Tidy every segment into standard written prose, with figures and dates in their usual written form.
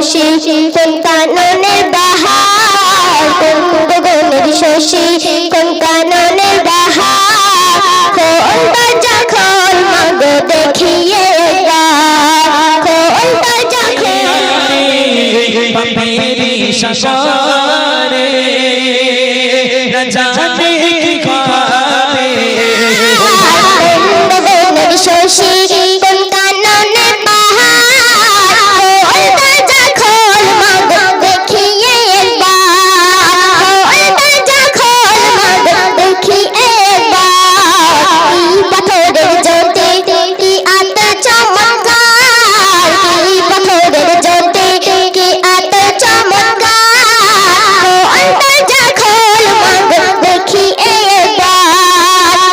শশী কোন কাননের বাহার কোন গগনের শশী কোন কাননের বাহার খোল দরজা খোল মাগো দেখিয়ে খোল দরজা খোল পাপেরি শাসারে না জানে কি খাবে গগনের শশী কোন কাননের বাহার খোল দরজা খোল মাগো দেখিয়ে খোল দরজা খোল মাগো দেখিয়ে পাথরের জ্যোতি কি আত চমৎকার কি পাথরের জ্যোতি কি আত চমৎকার খোল দরজা খোল মাগো দেখিয়ে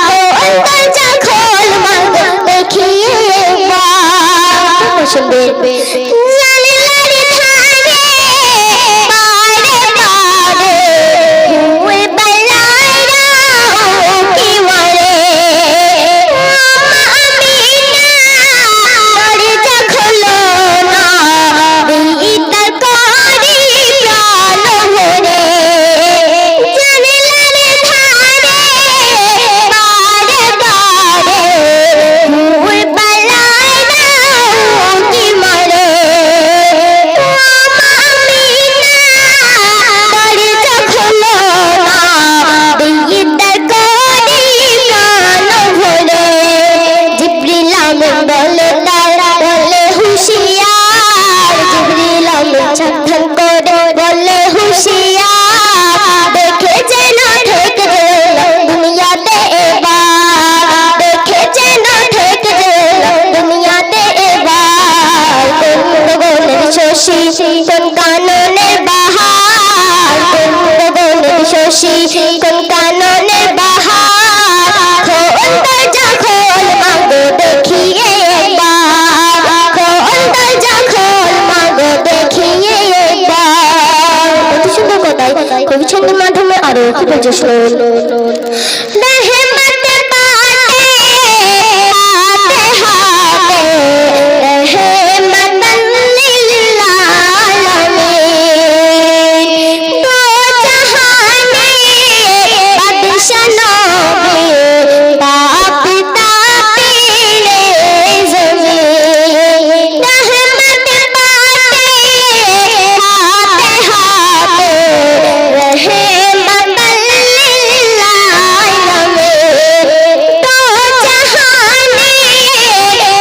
খোল দরজা খোল মাগো দেখিয়ে শুনবে জানালার ধারে বারে বারে হুয়ে বেলায়রা কি বলে দরজা খোলো না দিদার করি প্রাণ ভরে জানালার ধারে বারে বারে হুয়ে বেলায়রা কি মরে দরজা খোলো না দিদার করি প্রাণ ভরে জিবরিল আমিন বলে তারা বলে হুঁশিয়ার জিবরিল আমিন সাবধান করে বলে হুঁশিয়ার দেখেছে না ঠেক দুনিয়াতে এবার দেখেছে না ঠেক দুনিয়াতে এবার কোন গগনের শশী কোন কাননের বাহার কোন গগনের শশী কোন কাননের বাহার খোল দরজা খোল মাগো দেখিয়ে খোল দরজা খোল মাগো দেখিয়ে কত সুন্দর কথায় কবি ছন্দের মাধ্যমে আরো কি বলছে শুনুন রহমত পাতে হাতে রহমতান লিল আলামিন দো জাহানে বাদশা নবী বাপ তাপিলে জমিন রহমত পাতে হাতে রহমতান লিল আলামিন দো জাহানে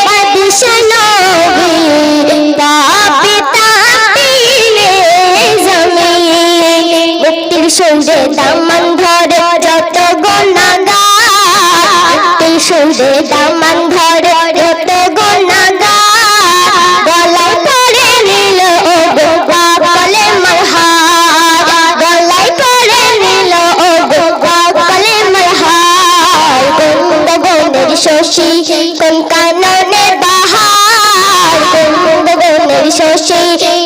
বাদশা নবী বাপ তাপিলে জমিন মুক্তির সৌদে দামান ধরে যত গুনাহগার মুক্তির সৌদে দামান ধরে যত গুনাহগার গলায় পড়ে নিল ও গোপা বলে মরহার গলায় পড়ে নিল ও গোপা বলে মরহার কোন গগনের শশী কোন কাননের বাহার কোন গগনের শশী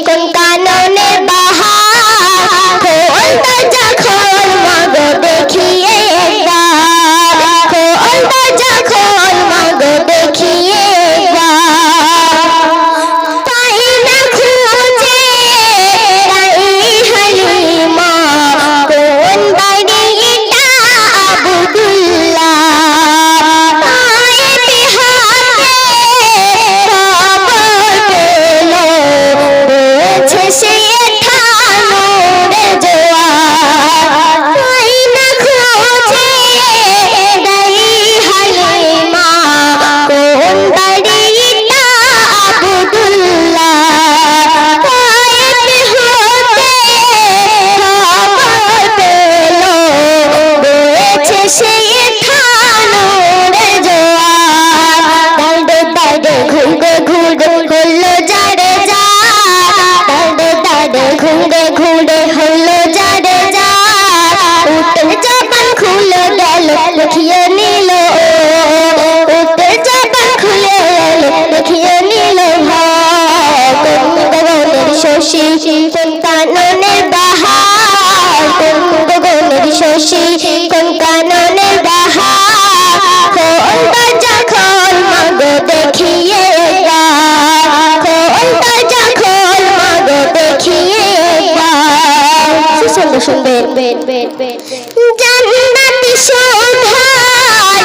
কোন কাননের বাহার খোল দরজা খোল মাগো দেখিয়ে খোল দরজা খোল মাগো দেখিয়ে পাই না খুঁজে তাই হালিমা কোন বাড়িটা আব্দুল্লাহ পায়ে হাতে খবর পেল বলছে সে ঠানুর জোয়ার পাই না খুঁজে তাই হালিমা কোন বাড়িটা আব্দুল্লাহ পায়ে হাতে খবর পেল বলছে সে ঠানুর জোয়ার দাঁড়ে দাঁড়ে ঘুরে ঘুরে হলো যারে যা দাঁড়ে দাঁড়ে ঘুরে ঘুরে হলো যারে যা উঠে জবান খুলে গেল লিখিয়ে নিল উঠে জবান খুলে গেল লিখিয়ে নিল কোন গগনের শশী কোন কাননের বাহার কোন গগনের শশী কোন কাননের বাহার খোল দরজা খোল মাগো দেখিয়ে খোল দরজা খোল মাগো শুনবে জান্নাতি শোভায়